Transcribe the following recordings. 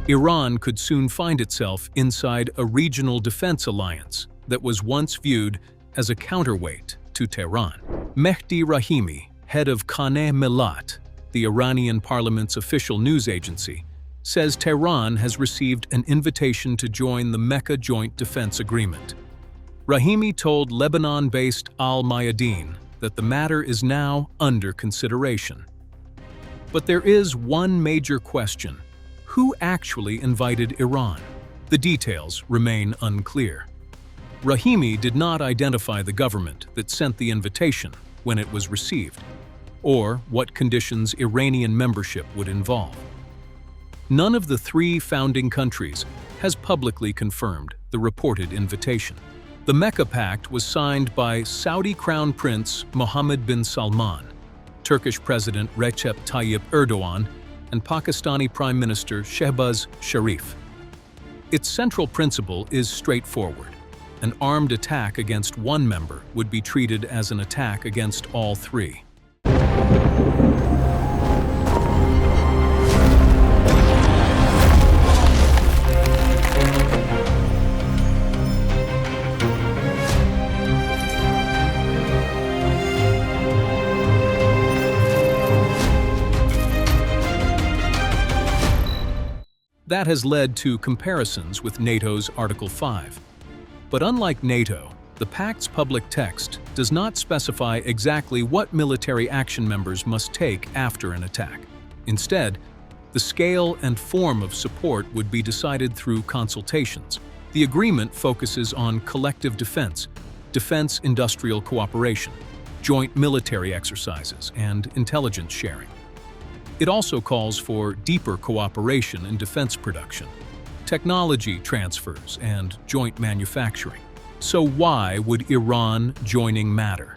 Iran could soon find itself inside a regional defense alliance that was once viewed as a counterweight to Tehran. Mehdi Rahimi, head of Kaneh Millat, the Iranian parliament's official news agency, says Tehran has received an invitation to join the Mecca Joint Defence Agreement. Rahimi told Lebanon-based Al Mayadeen that the matter is now under consideration. But there is one major question: who actually invited Iran? The details remain unclear. Rahimi did not identify the government that sent the invitation when it was received, or what conditions Iranian membership would involve. None of the three founding countries has publicly confirmed the reported invitation. The Mecca Pact was signed by Saudi Crown Prince Mohammed bin Salman, Turkish President Recep Tayyip Erdogan, and Pakistani Prime Minister Shehbaz Sharif. Its central principle is straightforward. An armed attack against one member would be treated as an attack against all three. That has led to comparisons with NATO's Article 5. But unlike NATO, the Pact's public text does not specify exactly what military action members must take after an attack. Instead, the scale and form of support would be decided through consultations. The agreement focuses on collective defense, defense-industrial cooperation, joint military exercises, and intelligence sharing. It also calls for deeper cooperation in defense production, technology transfers, and joint manufacturing. So why would Iran joining matter?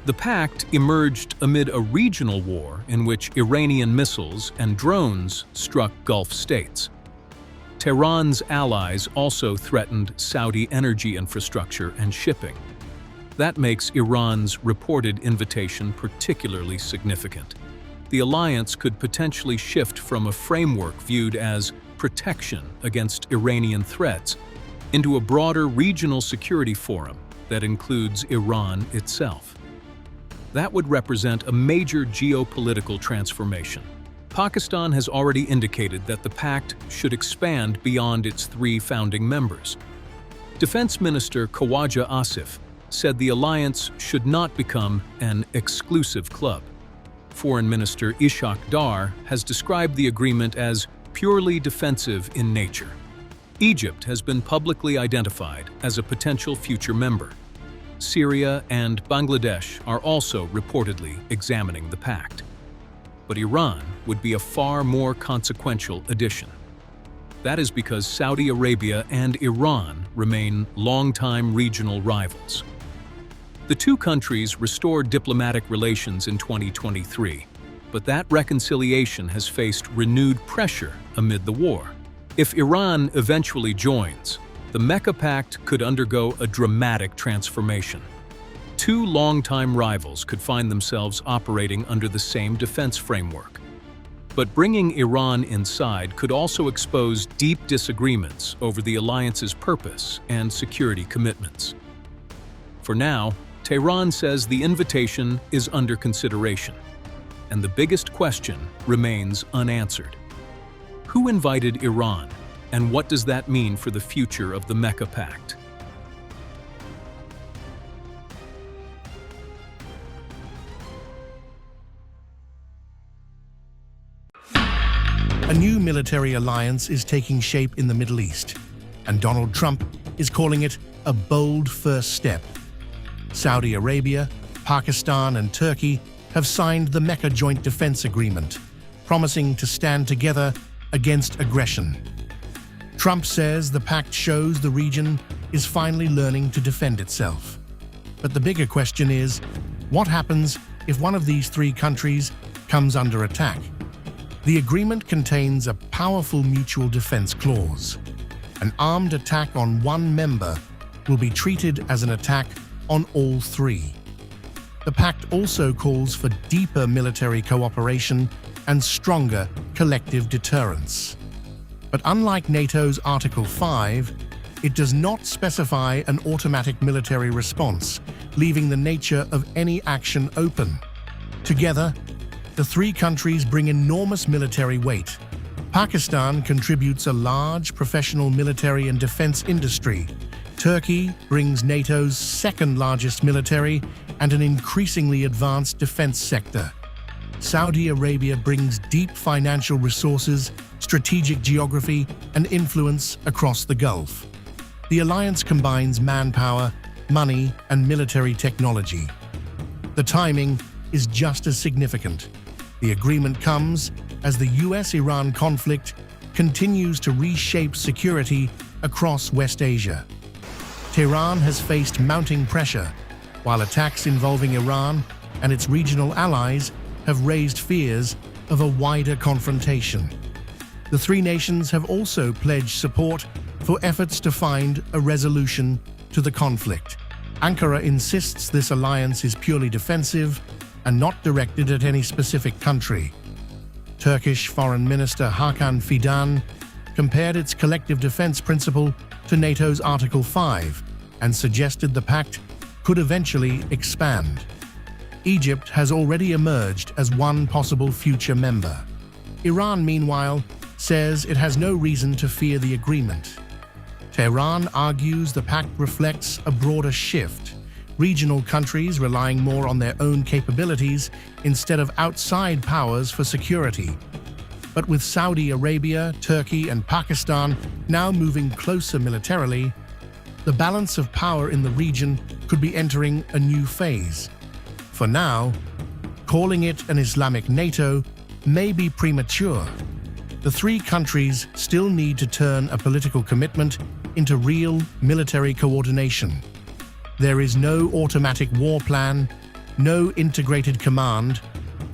The pact emerged amid a regional war in which Iranian missiles and drones struck Gulf states. Tehran's allies also threatened Saudi energy infrastructure and shipping. That makes Iran's reported invitation particularly significant. The alliance could potentially shift from a framework viewed as protection against Iranian threats into a broader regional security forum that includes Iran itself. That would represent a major geopolitical transformation. Pakistan has already indicated that the pact should expand beyond its three founding members. Defense Minister Khawaja Asif said the alliance should not become an exclusive club. Foreign Minister Ishaq Dar has described the agreement as purely defensive in nature. Egypt has been publicly identified as a potential future member. Syria and Bangladesh are also reportedly examining the pact. But Iran would be a far more consequential addition. That is because Saudi Arabia and Iran remain longtime regional rivals. The two countries restored diplomatic relations in 2023, but that reconciliation has faced renewed pressure amid the war. If Iran eventually joins, the Mecca Pact could undergo a dramatic transformation. Two longtime rivals could find themselves operating under the same defense framework. But bringing Iran inside could also expose deep disagreements over the alliance's purpose and security commitments. For now, Tehran says the invitation is under consideration, and the biggest question remains unanswered. Who invited Iran, and what does that mean for the future of the Mecca Pact? A new military alliance is taking shape in the Middle East, and Donald Trump is calling it a bold first step. Saudi Arabia, Pakistan, and Turkey have signed the Mecca Joint Defence Agreement, promising to stand together against aggression. Trump says the pact shows the region is finally learning to defend itself. But the bigger question is, what happens if one of these three countries comes under attack? The agreement contains a powerful mutual defense clause. An armed attack on one member will be treated as an attack on all three. The pact also calls for deeper military cooperation and stronger collective deterrence. But unlike NATO's Article 5, it does not specify an automatic military response, leaving the nature of any action open. Together, the three countries bring enormous military weight. Pakistan contributes a large professional military and defense industry. Turkey brings NATO's second-largest military and an increasingly advanced defense sector. Saudi Arabia brings deep financial resources, strategic geography, and influence across the Gulf. The alliance combines manpower, money, and military technology. The timing is just as significant. The agreement comes as the US-Iran conflict continues to reshape security across West Asia. Tehran has faced mounting pressure, while attacks involving Iran and its regional allies have raised fears of a wider confrontation. The three nations have also pledged support for efforts to find a resolution to the conflict. Ankara insists this alliance is purely defensive and not directed at any specific country. Turkish Foreign Minister Hakan Fidan compared its collective defense principle to NATO's Article 5 and suggested the pact could eventually expand. Egypt has already emerged as one possible future member. Iran, meanwhile, says it has no reason to fear the agreement. Tehran argues the pact reflects a broader shift, regional countries relying more on their own capabilities instead of outside powers for security. But with Saudi Arabia, Turkey, and Pakistan now moving closer militarily, the balance of power in the region could be entering a new phase. For now, calling it an Islamic NATO may be premature. The three countries still need to turn a political commitment into real military coordination. There is no automatic war plan, no integrated command,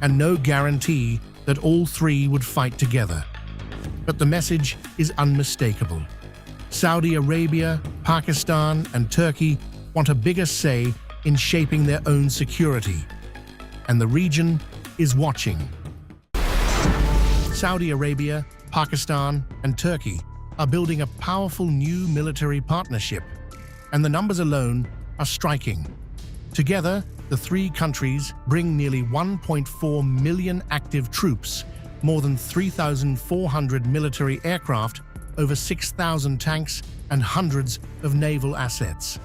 and no guarantee that all three would fight together. But the message is unmistakable. Saudi Arabia, Pakistan, and Turkey want a bigger say in shaping their own security, and the region is watching. Saudi Arabia, Pakistan, and Turkey are building a powerful new military partnership, and the numbers alone are striking. Together, the three countries bring nearly 1.4 million active troops, more than 3,400 military aircraft, over 6,000 tanks, and hundreds of naval assets.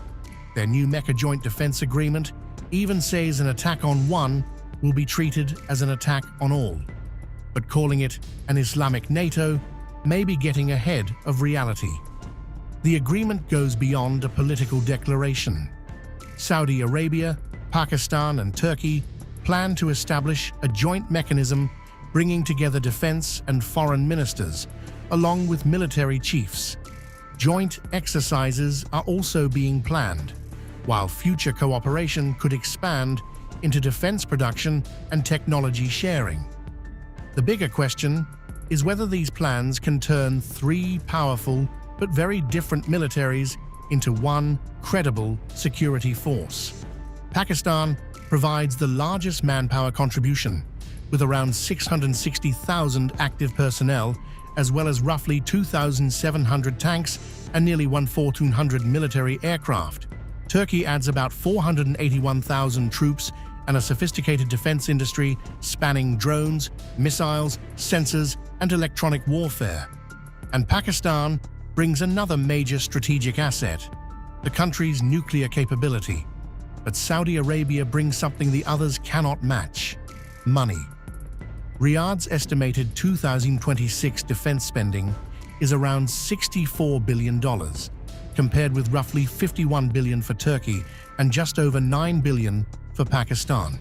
Their new Mecca Joint Defence Agreement even says an attack on one will be treated as an attack on all. But calling it an Islamic NATO may be getting ahead of reality. The agreement goes beyond a political declaration. Saudi Arabia, Pakistan, and Turkey plan to establish a joint mechanism bringing together defense and foreign ministers, along with military chiefs. Joint exercises are also being planned, while future cooperation could expand into defense production and technology sharing. The bigger question is whether these plans can turn three powerful but very different militaries into one credible security force. Pakistan provides the largest manpower contribution, with around 660,000 active personnel, as well as roughly 2,700 tanks and nearly 1,400 military aircraft. Turkey adds about 481,000 troops and a sophisticated defense industry spanning drones, missiles, sensors, and electronic warfare. And Pakistan brings another major strategic asset, the country's nuclear capability. But Saudi Arabia brings something the others cannot match: money. Riyadh's estimated 2026 defense spending is around $64 billion, compared with roughly $51 billion for Turkey and just over $9 billion for Pakistan.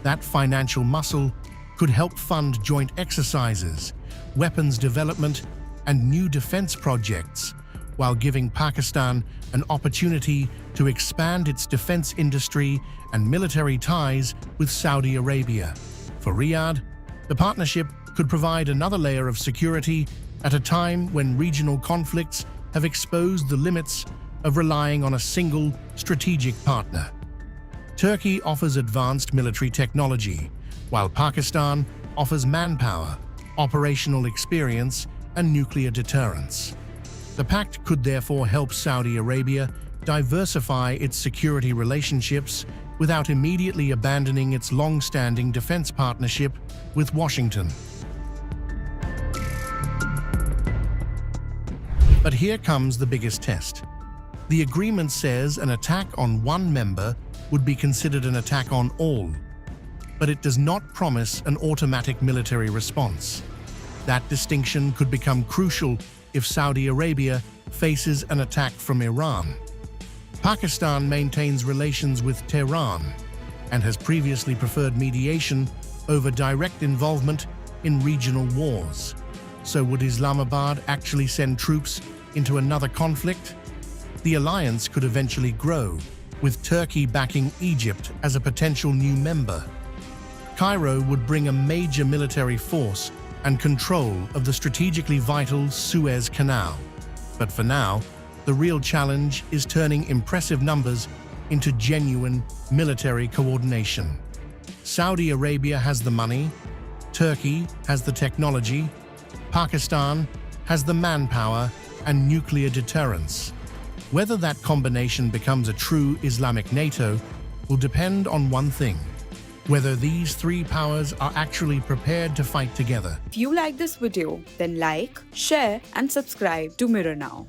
That financial muscle could help fund joint exercises, weapons development, and new defense projects, while giving Pakistan an opportunity to expand its defense industry and military ties with Saudi Arabia. For Riyadh, the partnership could provide another layer of security at a time when regional conflicts have exposed the limits of relying on a single strategic partner. Turkey offers advanced military technology, while Pakistan offers manpower, operational experience, and nuclear deterrence. The pact could therefore help Saudi Arabia diversify its security relationships without immediately abandoning its long-standing defense partnership with Washington. But here comes the biggest test. The agreement says an attack on one member would be considered an attack on all, but it does not promise an automatic military response. That distinction could become crucial if Saudi Arabia faces an attack from Iran. Pakistan maintains relations with Tehran and has previously preferred mediation over direct involvement in regional wars. So would Islamabad actually send troops into another conflict? The alliance could eventually grow, with Turkey backing Egypt as a potential new member. Cairo would bring a major military force and control of the strategically vital Suez Canal. But for now, the real challenge is turning impressive numbers into genuine military coordination. Saudi Arabia has the money, Turkey has the technology, Pakistan has the manpower and nuclear deterrence. Whether that combination becomes a true Islamic NATO will depend on one thing: whether these three powers are actually prepared to fight together. If you like this video, then like, share and subscribe to Mirror Now.